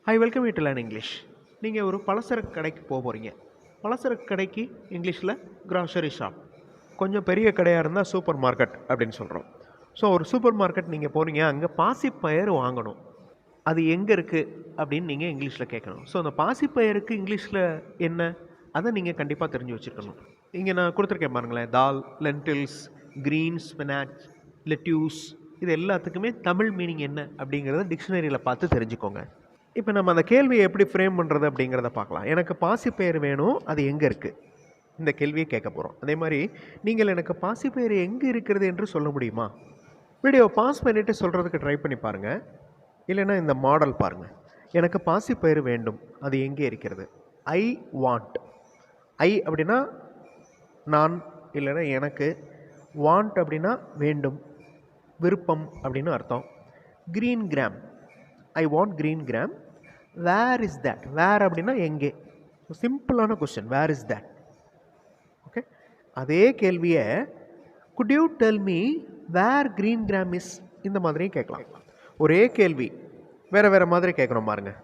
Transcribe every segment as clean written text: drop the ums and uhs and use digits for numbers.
High welcome you to learn English. நீங்கள் ஒரு பலசரக்கு கடைக்கு போகிறீங்க. பலசரக்கு கடைக்கு இங்கிலீஷில் கிராசரி ஷாப். கொஞ்சம் பெரிய கடையாக இருந்தால் சூப்பர் மார்க்கெட் அப்படின்னு சொல்கிறோம். ஸோ ஒரு சூப்பர் மார்க்கெட் நீங்கள் போகிறீங்க, அங்கே பாசிப்பயிறு வாங்கணும். அது எங்கே இருக்குது அப்படின்னு நீங்கள் இங்கிலீஷில் கேட்கணும். ஸோ அந்த பாசிப்பயிருக்கு இங்கிலீஷில் என்ன, அதை நீங்கள் கண்டிப்பாக தெரிஞ்சு வச்சுருக்கணும். இங்கே நான் கொடுத்துருக்கேன் பாருங்களேன், தால், லென்டில்ஸ், கிரீன்ஸ், ஸ்பினாச், லெட்யூஸ், இது எல்லாத்துக்குமே தமிழ் மீனிங் என்ன அப்படிங்கிறத டிக்ஷனரியில் பார்த்து தெரிஞ்சுக்கோங்க. இப்போ நம்ம அந்த கேள்வியை எப்படி ஃப்ரேம் பண்ணுறது அப்படிங்கிறத பார்க்கலாம். எனக்கு பாசிப்பயிறு வேணும், அது எங்கே இருக்குது, இந்த கேள்வியை கேட்க போகிறோம். அதே மாதிரி நீங்கள் எனக்கு பாசிப்பயிறு எங்கே இருக்கிறது என்று சொல்ல முடியுமா? வீடியோ பாஸ் பண்ணிவிட்டு சொல்கிறதுக்கு ட்ரை பண்ணி பாருங்கள். இல்லைன்னா இந்த மாடல் பாருங்கள். எனக்கு பாசிப்பயிறு வேண்டும், அது எங்கே இருக்கிறது? I want. ஐ அப்படின்னா நான், இல்லைன்னா எனக்கு. வாண்ட் அப்படின்னா வேண்டும், விருப்பம் அப்படின்னு அர்த்தம். Green gram, I want green gram. Where is that? Where அப்படின்னா எங்கே. சிம்பிளான question, where is that. Okay, அதே கேள்வியை could you tell me where green gram is, இந்த மாதிரியும் கேட்கலாம். ஒரே கேள்வி வேறு வேறு மாதிரி கேட்குறோம் பாருங்கள்.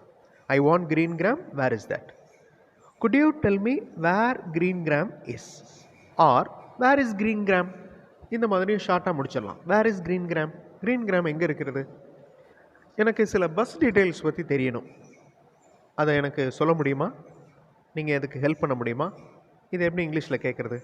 I want green gram, where is that. Could you tell me where green gram is, or where is green gram. இந்த மாதிரியும் ஷார்ட்டாக முடிச்சிடலாம். Where is green gram, green gram எங்கே இருக்கிறது? எனக்கு சில பஸ் டீட்டெயில்ஸ் பற்றி தெரியணும், அதை எனக்கு சொல்ல முடியுமா? நீங்கள் அதுக்கு ஹெல்ப் பண்ண முடியுமா? இது எப்படி இங்கிலீஷில் கேட்குறது?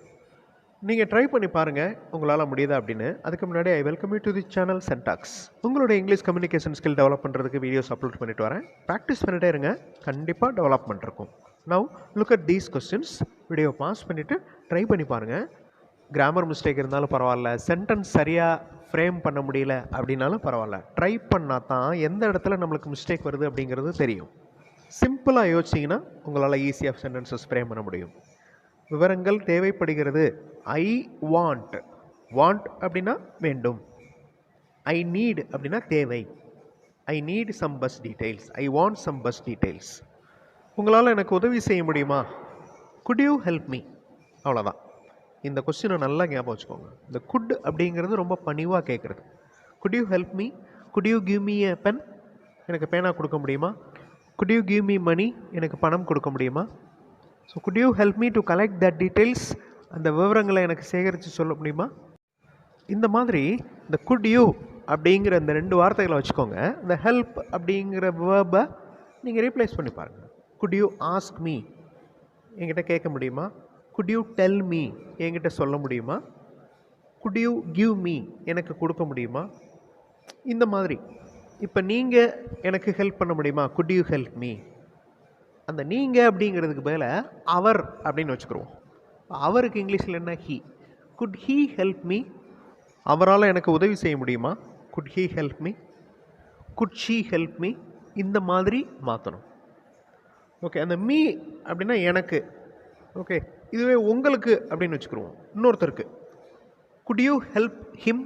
நீங்கள் ட்ரை பண்ணி பாருங்கள் உங்களால் முடியுதா அப்படின்னு. அதுக்கு முன்னாடி I welcome you to the channel சென்டாக்ஸ். உங்களுடைய இங்கிலீஷ் கம்யூனிகேஷன் ஸ்கில் டெவலப் பண்ணுறதுக்கு வீடியோஸ் அப்லோட் பண்ணிட்டு வரேன். ப்ராக்டிஸ் பண்ணிட்டே இருங்க, கண்டிப்பாக டெவலப்மெண்ட் இருக்கும். Now look at these questions. Video pause பண்ணிவிட்டு ட்ரை பண்ணி பாருங்கள். கிராமர் மிஸ்டேக் இருந்தாலும் பரவாயில்ல, சென்டென்ஸ் சரியாக ஃப்ரேம் பண்ண முடியல அப்படின்னாலும் பரவாயில்ல, ட்ரை பண்ணால் தான் எந்த இடத்துல நம்மளுக்கு மிஸ்டேக் வருது அப்படிங்கிறது தெரியும். சிம்பிளாக யோசிச்சிங்கன்னா உங்களால் ஈஸியாக சென்டென்சஸ் ஃப்ரேம் பண்ண முடியும். விவரங்கள் தேவைப்படுகிறது. I want. வாண்ட் அப்படின்னா வேண்டும். ஐ நீட் அப்படின்னா தேவை. I need some bus details. I want some bus details. உங்களால் எனக்கு உதவி செய்ய முடியுமா? Could you help me. அவ்வளோதான். இந்த கொஸ்டினை நல்லா ஞாபகம் வச்சுக்கோங்க. இந்த குட் அப்படிங்கிறது ரொம்ப பணிவாக கேட்குறது. Could you help me, could you give me a pen, எனக்கு பேனா கொடுக்க முடியுமா? Could you give me money, எனக்கு பணம் கொடுக்க முடியுமா? So could you help me to collect that details, அந்த விவரங்களை எனக்கு சேகரித்து சொல்ல முடியுமா? இந்த மாதிரி இந்த குட் யூ அப்படிங்கிற இந்த ரெண்டு வார்த்தைகளை வச்சுக்கோங்க. இந்த ஹெல்ப் அப்படிங்கிற வேர்பை நீங்கள் ரீப்ளேஸ் பண்ணி பாருங்கள். குட் யூ ஆஸ்க் மீ, என்கிட்ட கேட்க முடியுமா? குட் யூ டெல் மீ, என்கிட்ட சொல்ல முடியுமா? குட் யூ கிவ் மீ, எனக்கு கொடுக்க முடியுமா? இந்த மாதிரி. இப்போ நீங்கள் எனக்கு ஹெல்ப் பண்ண முடியுமா? Could you help me. அந்த நீங்கள் அப்படிங்கிறதுக்கு மேலே அவர் அப்படின்னு வச்சுக்கிறோம். அவருக்கு இங்கிலீஷில் என்ன? He. Good he help me, அவரால் எனக்கு உதவி செய்ய முடியுமா? Good he help me. Good she help me. இந்த மாதிரி மாற்றணும். ஓகே, அந்த மீ அப்படின்னா எனக்கு. ஓகே, இதுவே உங்களுக்கு அப்படின்னு வச்சுக்கிறோம். இன்னொருத்தருக்கு குட் யூ ஹெல்ப் ஹிம்,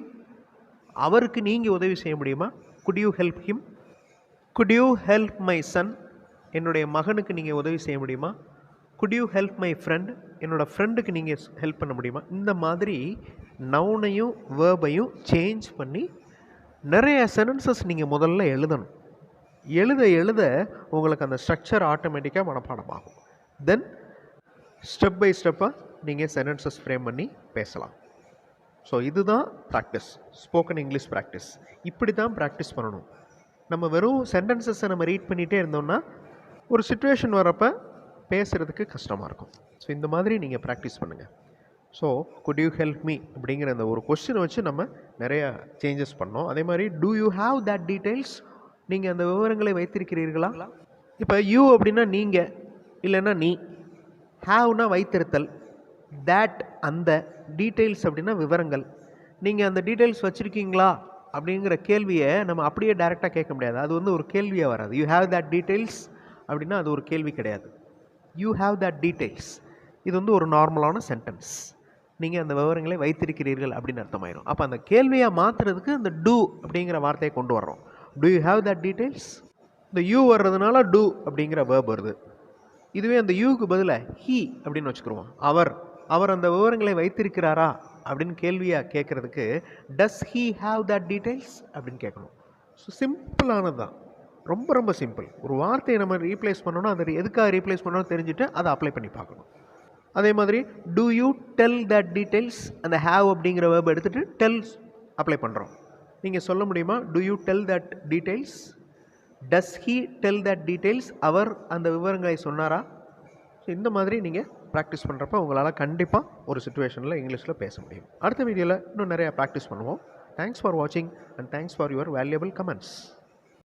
அவருக்கு நீங்கள் உதவி செய்ய முடியுமா? Could you help him. Good you help my son, என்னுடைய மகனுக்கு நீங்கள் உதவி செய்ய முடியுமா? Could you help my friend, என்னோடய ஃப்ரெண்டுக்கு நீங்கள் ஹெல்ப் பண்ண முடியுமா? இந்த மாதிரி நவுனையும் வேர்பையும் சேஞ்ச் பண்ணி நிறைய சென்டென்சஸ் நீங்கள் முதல்ல எழுதணும். எழுத எழுத உங்களுக்கு அந்த ஸ்ட்ரக்சர் ஆட்டோமேட்டிக்காக மனப்பாடமாகும். தென் ஸ்டெப் பை ஸ்டெப்பாக நீங்கள் சென்டென்சஸ் ஃப்ரேம் பண்ணி பேசலாம். ஸோ இதுதான் ப்ராக்டிஸ், ஸ்போக்கன் இங்கிலீஷ் ப்ராக்டிஸ். இப்படி தான் ப்ராக்டிஸ் பண்ணணும். நம்ம வெறும் சென்டென்சஸை நம்ம ரீட் பண்ணிகிட்டே இருந்தோம்னா ஒரு சுச்சுவேஷன் வரப்போ பேசுகிறதுக்கு கஷ்டமாக இருக்கும். ஸோ இந்த மாதிரி நீங்கள் ப்ராக்டிஸ் பண்ணுங்கள். So could you help me அப்படிங்கிற அந்த ஒரு கொஸ்டினை வச்சு நம்ம நிறையா சேஞ்சஸ் பண்ணோம். அதே மாதிரி do you have that details, நீங்கள் அந்த விவரங்களை வைத்திருக்கிறீர்களா? இப்போ யூ அப்படின்னா நீங்கள், இல்லைன்னா நீ. ஹாவ்னா வைத்திருத்தல், தேட் அந்த, டீட்டெயில்ஸ் அப்படின்னா விவரங்கள். நீங்கள் அந்த டீட்டெயில்ஸ் வச்சுருக்கீங்களா அப்படிங்கிற கேள்வியை நம்ம அப்படியே டைரெக்டாக கேட்க முடியாது. அது வந்து ஒரு கேள்வியாக வராது. யூ ஹாவ் தட் டீட்டெயில்ஸ் அப்படின்னா அது ஒரு கேள்வி கிடையாது. யூ ஹாவ் தட் டீட்டெயில்ஸ், இது வந்து ஒரு நார்மலான சென்டென்ஸ். நீங்கள் அந்த விவரங்களை வைத்திருக்கிறீர்கள் அப்படின்னு அர்த்தமாயிடும். அப்போ அந்த கேள்வியாக மாற்றுறதுக்கு அந்த டூ அப்படிங்கிற வார்த்தையை கொண்டு வர்றோம். Do you have that details. இந்த யூ வர்றதுனால டூ அப்படிங்கிற வேர்ப் வருது. இதுவே அந்த யூக்கு பதிலாக ஹீ அப்படின்னு வச்சுக்கிறோம். அவர் அந்த விவரங்களை வைத்திருக்கிறாரா அப்படின்னு கேள்வியாக கேட்குறதுக்கு does he have that details அப்படின்னு கேட்கணும். ஸோ சிம்பிளானது தான். ரொம்ப ரொம்ப சிம்பிள். ஒரு வார்த்தையை நம்ம ரீப்ளேஸ் பண்ணோன்னா அதை எதுக்காக ரீப்ளேஸ் பண்ணணும் தெரிஞ்சுட்டு அதை அப்ளை பண்ணி பார்க்கணும். அதே மாதிரி do you tell that details, அந்த ஹேவ் அப்படிங்கிற வேர்ப் எடுத்துகிட்டு டெல்ஸ் அப்ளை பண்ணுறோம். நீங்கள் சொல்ல முடியுமா? Do you tell that details, does he tell that details, அவர் அந்த விவரங்களை சொன்னாரா? ஸோ இந்த மாதிரி நீங்கள் ப்ராக்டிஸ் பண்ணுறப்ப உங்களால் கண்டிப்பாக ஒரு சுச்சுவேஷனில் இங்கிலீஷில் பேச முடியும். அடுத்த வீடியோவில் இன்னும் நிறையா ப்ராக்டிஸ் பண்ணுவோம். தேங்க்ஸ் ஃபார் வாட்சிங் and thanks for your valuable comments.